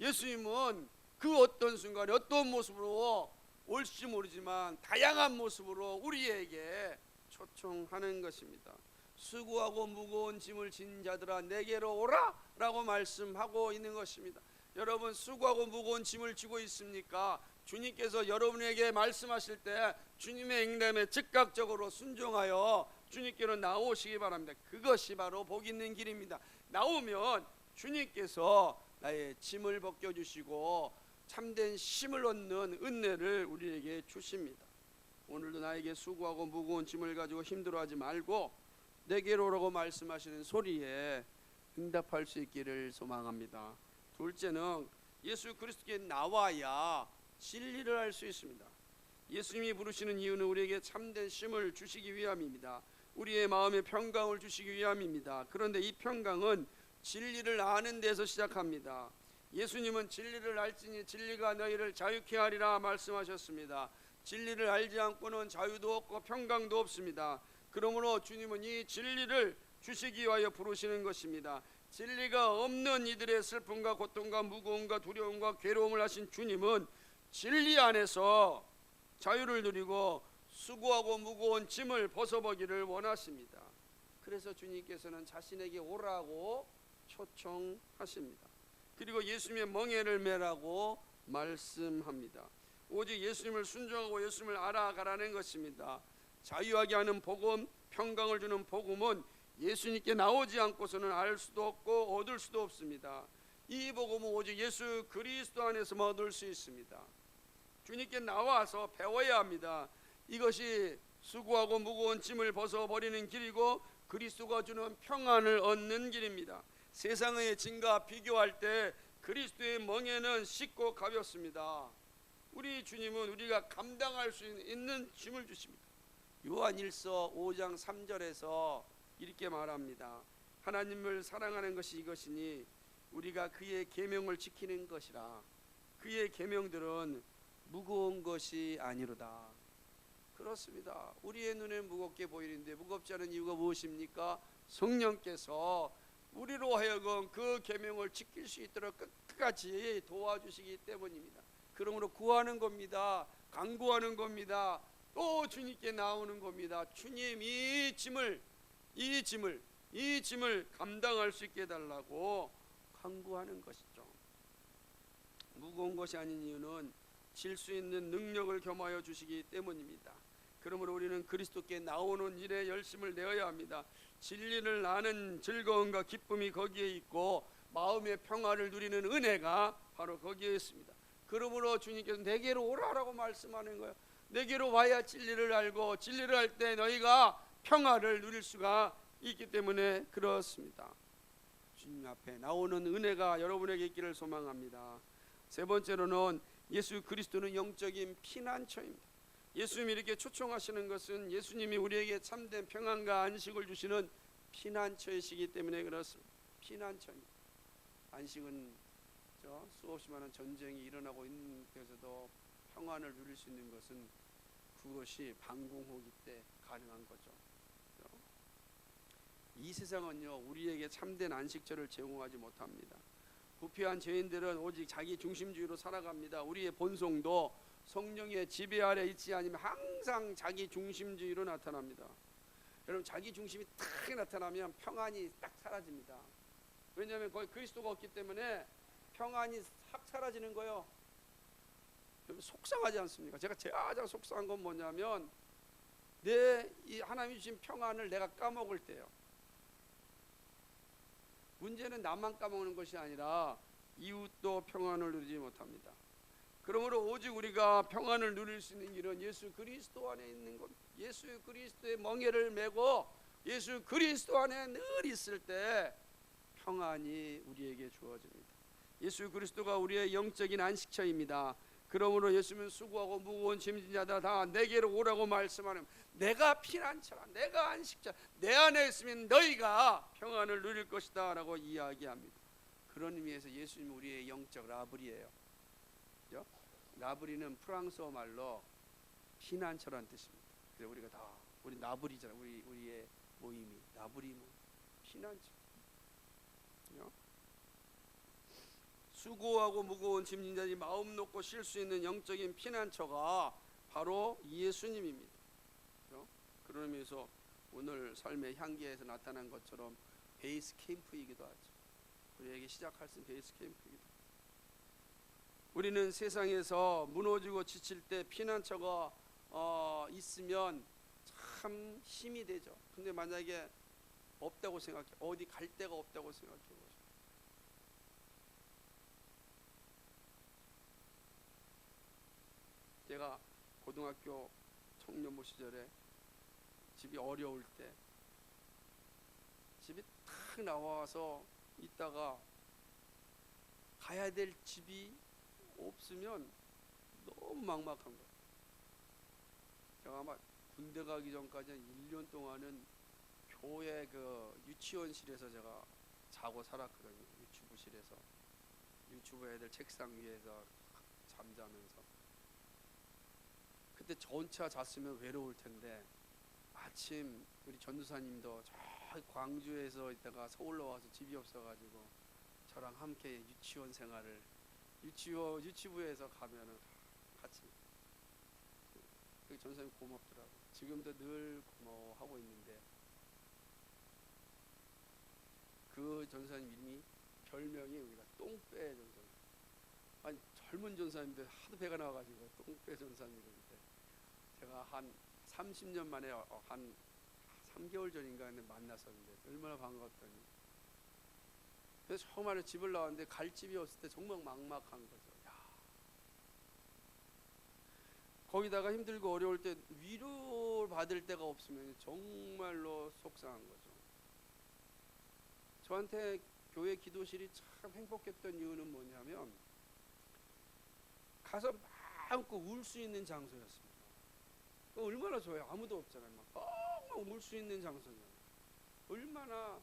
예수님은 그 어떤 순간에 어떤 모습으로 올지 모르지만 다양한 모습으로 우리에게 초청하는 것입니다. 수고하고 무거운 짐을 진 자들아 내게로 오라 라고 말씀하고 있는 것입니다. 여러분, 수고하고 무거운 짐을 지고 있습니까? 주님께서 여러분에게 말씀하실 때 주님의 응답에 즉각적으로 순종하여 주님께로 나오시기 바랍니다. 그것이 바로 복 있는 길입니다. 나오면 주님께서 나의 짐을 벗겨주시고 참된 쉼을 얻는 은혜를 우리에게 주십니다. 오늘도 나에게 수고하고 무거운 짐을 가지고 힘들어하지 말고 내게로 오라고 말씀하시는 소리에 응답할 수 있기를 소망합니다. 둘째는 예수 그리스도께 나와야 진리를 알 수 있습니다. 예수님이 부르시는 이유는 우리에게 참된 쉼을 주시기 위함입니다. 우리의 마음에 평강을 주시기 위함입니다. 그런데 이 평강은 진리를 아는 데서 시작합니다. 예수님은 진리를 알지니 진리가 너희를 자유케 하리라 말씀하셨습니다. 진리를 알지 않고는 자유도 없고 평강도 없습니다. 그러므로 주님은 이 진리를 주시기 위하여 부르시는 것입니다. 진리가 없는 이들의 슬픔과 고통과 무거움과 두려움과 괴로움을 하신 주님은 진리 안에서 자유를 누리고 수고하고 무거운 짐을 벗어보기를 원하십니다. 그래서 주님께서는 자신에게 오라고 초청하십니다. 그리고 예수님의 멍에를 매라고 말씀합니다. 오직 예수님을 순종하고 예수님을 알아가라는 것입니다. 자유하게 하는 복음, 평강을 주는 복음은 예수님께 나오지 않고서는 알 수도 없고 얻을 수도 없습니다. 이 복음은 오직 예수 그리스도 안에서만 얻을 수 있습니다. 주님께 나와서 배워야 합니다. 이것이 수고하고 무거운 짐을 벗어버리는 길이고 그리스도가 주는 평안을 얻는 길입니다. 세상의 짐과 비교할 때 그리스도의 멍에는 쉽고 가볍습니다. 우리 주님은 우리가 감당할 수 있는 짐을 주십니다. 요한일서 5장 3절에서 이렇게 말합니다. 하나님을 사랑하는 것이 이것이니 우리가 그의 계명을 지키는 것이라. 그의 계명들은 무거운 것이 아니로다. 그렇습니다. 우리의 눈에 무겁게 보이는데 무겁지 않은 이유가 무엇입니까? 성령께서 우리로 하여금 그 계명을 지킬 수 있도록 끝까지 도와주시기 때문입니다. 그러므로 구하는 겁니다. 간구하는 겁니다. 또 주님께 나오는 겁니다. 주님 이 짐을 감당할 수 있게 해달라고 간구하는 것이죠. 무거운 것이 아닌 이유는 질 수 있는 능력을 겸하여 주시기 때문입니다. 그러므로 우리는 그리스도께 나오는 일에 열심을 내어야 합니다. 진리를 아는 즐거움과 기쁨이 거기에 있고 마음의 평화를 누리는 은혜가 바로 거기에 있습니다. 그러므로 주님께서 내게로 오라라고 말씀하는 거예요. 내게로 와야 진리를 알고 진리를 알 때 너희가 평화를 누릴 수가 있기 때문에 그렇습니다. 주님 앞에 나오는 은혜가 여러분에게 있기를 소망합니다. 세 번째로는 예수 그리스도는 영적인 피난처입니다. 예수님이 이렇게 초청하시는 것은 예수님이 우리에게 참된 평안과 안식을 주시는 피난처이시기 때문에 그렇습니다. 피난처입니다. 안식은 수없이 많은 전쟁이 일어나고 있는 데서도 평안을 누릴 수 있는 것은 그것이 방공호기 때 가능한 거죠. 이 세상은요 우리에게 참된 안식처를 제공하지 못합니다. 부패한 죄인들은 오직 자기 중심주의로 살아갑니다. 우리의 본성도 성령의 지배 아래 있지 않으면 항상 자기 중심주의로 나타납니다. 여러분 자기 중심이 딱 나타나면 평안이 딱 사라집니다. 왜냐하면 거기 그리스도가 없기 때문에 평안이 확 사라지는 거예요. 여러분 속상하지 않습니까? 제가 가장 속상한 건 뭐냐면 이 하나님이 주신 평안을 내가 까먹을 때요. 문제는 나만 까먹는 것이 아니라 이웃도 평안을 누리지 못합니다. 그러므로 오직 우리가 평안을 누릴 수 있는 길은 예수 그리스도 안에 있는 것, 예수 그리스도의 멍에를 메고 예수 그리스도 안에 늘 있을 때 평안이 우리에게 주어집니다. 예수 그리스도가 우리의 영적인 안식처입니다. 그러므로 예수님은 수고하고 무거운 짐진 자들 다 내게로 오라고 말씀하는, 내가 피난처라, 내가 안식처, 내 안에 있으면 너희가 평안을 누릴 것이다 라고 이야기합니다. 그런 의미에서 예수님은 우리의 영적 라브리예요. 그죠? 라브리는 프랑스어 말로 피난처라는 뜻입니다. 그래서 우리가 다 우리 나브리잖아요. 우리의 모임이 나브리 피난처. 그죠? 수고하고 무거운 짐진 자들이 마음 놓고 쉴 수 있는 영적인 피난처가 바로 예수님입니다. 그렇죠? 그런 의미에서 오늘 삶의 향기에서 나타난 것처럼 베이스 캠프이기도 하죠. 우리에게 시작할 수 있는 베이스 캠프이기도 하죠. 우리는 세상에서 무너지고 지칠 때 피난처가 있으면 참 힘이 되죠. 근데 만약에 없다고 생각해, 어디 갈 데가 없다고 생각해 보죠. 제가 고등학교 청년부 시절에 집이 어려울 때 집이 탁 나와서 있다가 가야 될 집이 없으면 너무 막막한 거예요. 제가 아마 군대 가기 전까지 한 1년 동안은 교회 그 유치원실에서 제가 자고 살았거든요. 유치부실에서, 유치부 애들 책상 위에서 잠자면서. 그때 저 혼자 잤으면 외로울 텐데 아침 우리 전도사님도 저 광주에서 있다가 서울로 와서 집이 없어가지고 저랑 함께 유치원 생활을 유치부에서 가면은 같이. 그 전도사님 고맙더라고. 지금도 늘 고마워하고 있는데, 그 전사님 이름이 별명이 우리가 똥배 전사님. 아니 젊은 전사님인데 하도 배가 나와가지고 똥배 전사님인데 제가 한 30년 만에 한 3개월 전인가 만났었는데 얼마나 반가웠더니 그래서 처음에 집을 나왔는데 갈 집이 없을 때 정말 막막한 거죠. 야. 거기다가 힘들고 어려울 때 위로 받을 데가 없으면 정말로 속상한 거죠. 저한테 교회 기도실이 참 행복했던 이유는 뭐냐면 가서 마음껏 울 수 있는 장소였습니다. 얼마나 좋아요. 아무도 없잖아요. 막 엉엉 울 수 있는 장소잖아요. 얼마나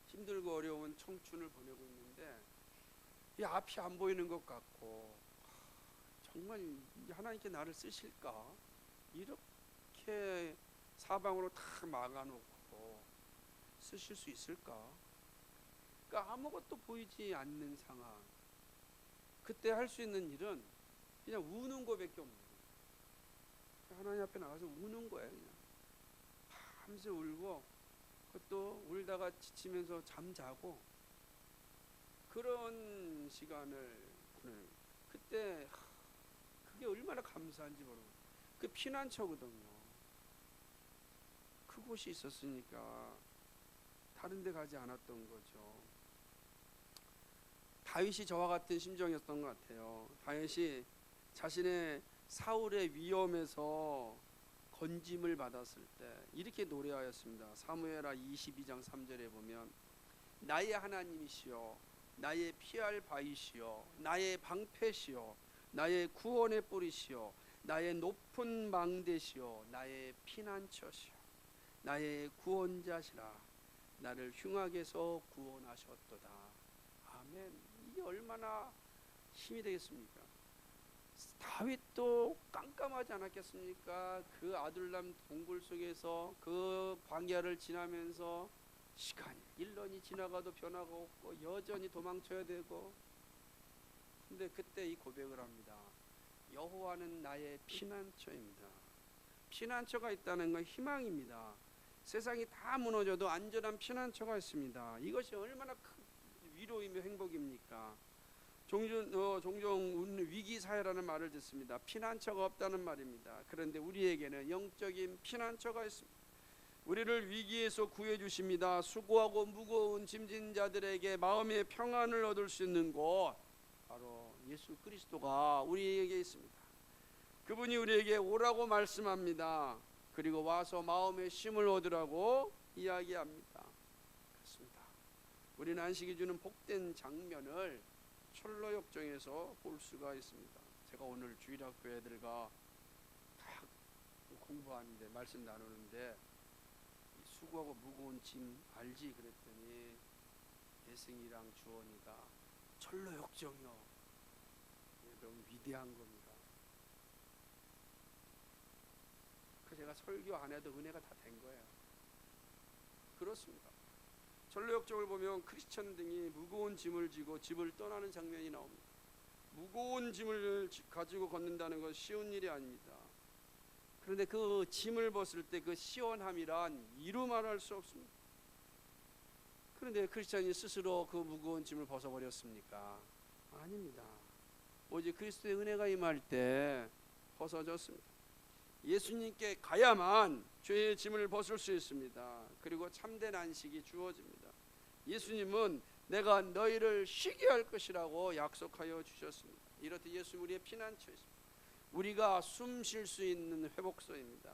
힘들고 어려운 청춘을 보내고 있는데 이 앞이 안 보이는 것 같고 정말 하나님께 나를 쓰실까? 이렇게 사방으로 다 막아놓고 쓰실 수 있을까? 그러니까 아무것도 보이지 않는 상황. 그때 할 수 있는 일은 그냥 우는 거밖에 없는 거예요. 하나님 앞에 나가서 우는 거예요. 그냥 밤새 울고 그것도 울다가 지치면서 잠자고 그런 시간을 보내는 그때 그게 얼마나 감사한지 모르고 그 피난처거든요. 그곳이 있었으니까 다른 데 가지 않았던 거죠. 다윗이 저와 같은 심정이었던 것 같아요. 다윗이 자신의 사울의 위험에서 건짐을 받았을 때 이렇게 노래하였습니다. 사무엘하 22장 3절에 보면 나의 하나님이시여 나의 피할 바위시여 나의 방패시여 나의 구원의 뿌리시여 나의 높은 망대시여 나의 피난처시여 나의 구원자시라 나를 흉악에서 구원하셨도다. 아멘. 이게 얼마나 힘이 되겠습니까? 다윗도 깜깜하지 않았겠습니까? 그 아둘람 동굴 속에서 그 광야를 지나면서 시간이 1년이 지나가도 변화가 없고 여전히 도망쳐야 되고 근데 그때 이 고백을 합니다. 여호와는 나의 피난처입니다. 피난처가 있다는 건 희망입니다. 세상이 다 무너져도 안전한 피난처가 있습니다. 이것이 얼마나 큰 위로이며 행복입니까? 종종 위기 사회라는 말을 듣습니다. 피난처가 없다는 말입니다. 그런데 우리에게는 영적인 피난처가 있습니다. 우리를 위기에서 구해 주십니다. 수고하고 무거운 짐진 자들에게 마음의 평안을 얻을 수 있는 곳 바로 예수 그리스도가 우리에게 있습니다. 그분이 우리에게 오라고 말씀합니다. 그리고 와서 마음의 쉼을 얻으라고 이야기합니다. 그렇습니다. 우리는 안식이 주는 복된 장면을 철로역정에서 볼 수가 있습니다. 제가 오늘 주일학교 애들과 다 공부하는데 말씀 나누는데 수고하고 무거운 짐 알지? 그랬더니 예승이랑 주원이가 철로역정이요. 너무 위대한 겁니다. 그래서 제가 설교 안 해도 은혜가 다 된 거예요. 그렇습니다. 철로역정을 보면 크리스천 등이 무거운 짐을 지고 집을 떠나는 장면이 나옵니다. 무거운 짐을 가지고 걷는다는 건 쉬운 일이 아닙니다. 그런데 그 짐을 벗을 때 그 시원함이란 이루 말할 수 없습니다. 그런데 크리스천이 스스로 그 무거운 짐을 벗어버렸습니까? 아닙니다. 오직 그리스도의 은혜가 임할 때 벗어졌습니다. 예수님께 가야만 죄의 짐을 벗을 수 있습니다. 그리고 참된 안식이 주어집니다. 예수님은 내가 너희를 쉬게 할 것이라고 약속하여 주셨습니다. 이렇듯 예수님 우리의 피난처이십니다. 우리가 숨 쉴 수 있는 회복소입니다.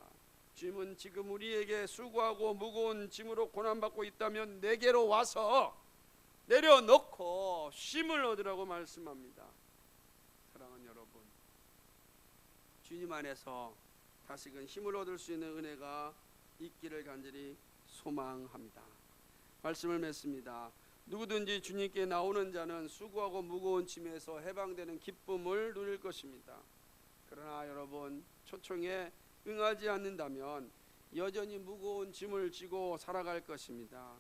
주님은 지금 우리에게 수고하고 무거운 짐으로 고난받고 있다면 내게로 와서 내려놓고 쉼을 얻으라고 말씀합니다. 사랑하는 여러분, 주님 안에서 다시금 힘을 얻을 수 있는 은혜가 있기를 간절히 소망합니다. 말씀을 맺습니다. 누구든지 주님께 나오는 자는 수고하고 무거운 짐에서 해방되는 기쁨을 누릴 것입니다. 그러나 여러분, 초청에 응하지 않는다면 여전히 무거운 짐을 지고 살아갈 것입니다.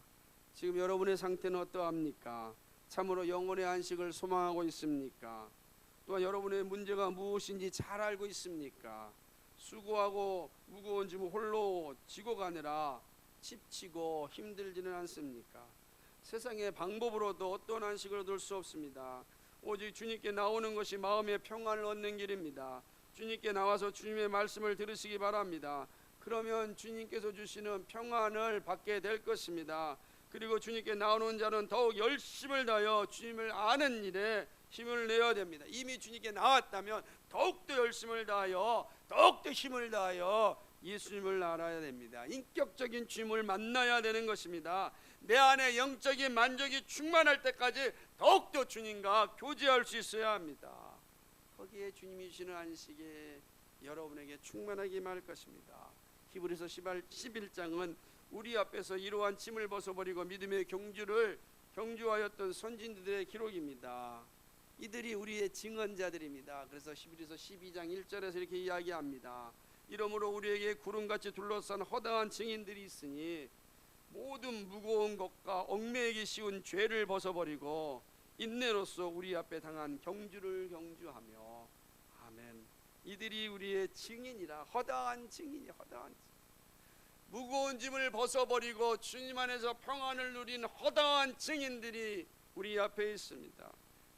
지금 여러분의 상태는 어떠합니까? 참으로 영혼의 안식을 소망하고 있습니까? 또한 여러분의 문제가 무엇인지 잘 알고 있습니까? 수고하고 무거운 짐을 홀로 지고 가느라 지치고 힘들지는 않습니까? 세상의 방법으로도 어떠한 안식을 얻을 수 없습니다. 오직 주님께 나오는 것이 마음의 평안을 얻는 길입니다. 주님께 나와서 주님의 말씀을 들으시기 바랍니다. 그러면 주님께서 주시는 평안을 받게 될 것입니다. 그리고 주님께 나오는 자는 더욱 열심을 다하여 주님을 아는 일에 힘을 내야 됩니다. 이미 주님께 나왔다면 더욱더 열심을 다하여 더욱더 힘을 다하여 예수님을 알아야 됩니다. 인격적인 주님을 만나야 되는 것입니다. 내 안에 영적인 만족이 충만할 때까지 더욱더 주님과 교제할 수 있어야 합니다. 거기에 주님이 주시는 안식에 여러분에게 충만하게 임할 것입니다. 히브리서 11장은 우리 앞에서 이러한 짐을 벗어버리고 믿음의 경주를 경주하였던 선진들의 기록입니다. 이들이 우리의 증언자들입니다. 그래서 히브리서 12장 1절에서 이렇게 이야기합니다. 이러므로 우리에게 구름같이 둘러싼 허다한 증인들이 있으니 모든 무거운 것과 얽매이기 쉬운 죄를 벗어버리고 인내로써 우리 앞에 당한 경주를 경주하며. 아멘. 이들이 우리의 증인이라. 허다한 증인이 허다한 증인. 무거운 짐을 벗어버리고 주님 안에서 평안을 누린 허다한 증인들이 우리 앞에 있습니다.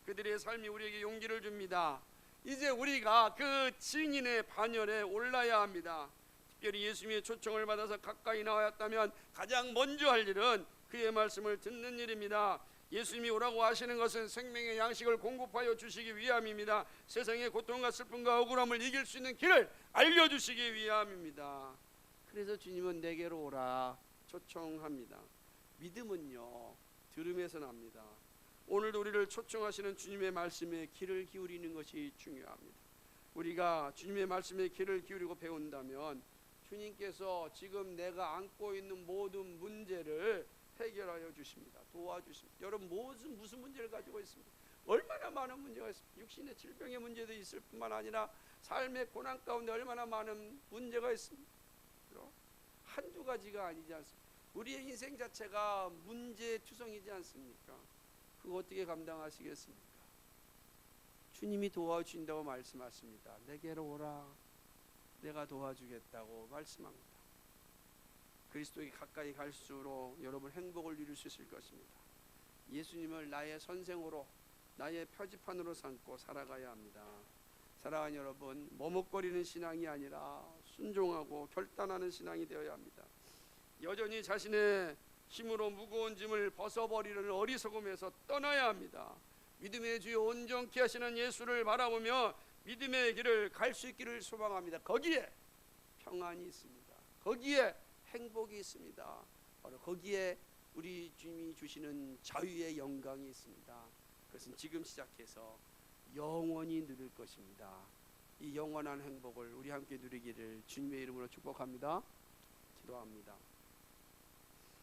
그들의 삶이 우리에게 용기를 줍니다. 이제 우리가 그 증인의 반열에 올라야 합니다. 특별히 예수님의 초청을 받아서 가까이 나왔다면 가장 먼저 할 일은 그의 말씀을 듣는 일입니다. 예수님이 오라고 하시는 것은 생명의 양식을 공급하여 주시기 위함입니다. 세상의 고통과 슬픔과 억울함을 이길 수 있는 길을 알려주시기 위함입니다. 그래서 주님은 내게로 오라 초청합니다. 믿음은요, 들음에서 납니다. 오늘도 우리를 초청하시는 주님의 말씀에 귀를 기울이는 것이 중요합니다. 우리가 주님의 말씀에 귀를 기울이고 배운다면 주님께서 지금 내가 안고 있는 모든 문제를 해결하여 주십니다. 도와주십니다. 여러분 무슨 문제를 가지고 있습니까? 얼마나 많은 문제가 있습니까? 육신의 질병의 문제도 있을 뿐만 아니라 삶의 고난 가운데 얼마나 많은 문제가 있습니까? 한두 가지가 아니지 않습니까? 우리의 인생 자체가 문제투성이지 않습니까? 그거 어떻게 감당하시겠습니까? 주님이 도와주신다고 말씀하십니다. 내게로 오라, 내가 도와주겠다고 말씀합니다. 그리스도에게 가까이 갈수록 여러분 행복을 누릴 수 있을 것입니다. 예수님을 나의 선생으로, 나의 표지판으로 삼고 살아가야 합니다. 사랑하는 여러분, 머뭇거리는 신앙이 아니라 순종하고 결단하는 신앙이 되어야 합니다. 여전히 자신의 힘으로 무거운 짐을 벗어버리는 어리석음에서 떠나야 합니다. 믿음의 주여 온전케 하시는 예수를 바라보며 믿음의 길을 갈 수 있기를 소망합니다. 거기에 평안이 있습니다. 거기에 행복이 있습니다. 바로 거기에 우리 주님이 주시는 자유의 영광이 있습니다. 그것은 지금 시작해서 영원히 누릴 것입니다. 이 영원한 행복을 우리 함께 누리기를 주님의 이름으로 축복합니다. 기도합니다.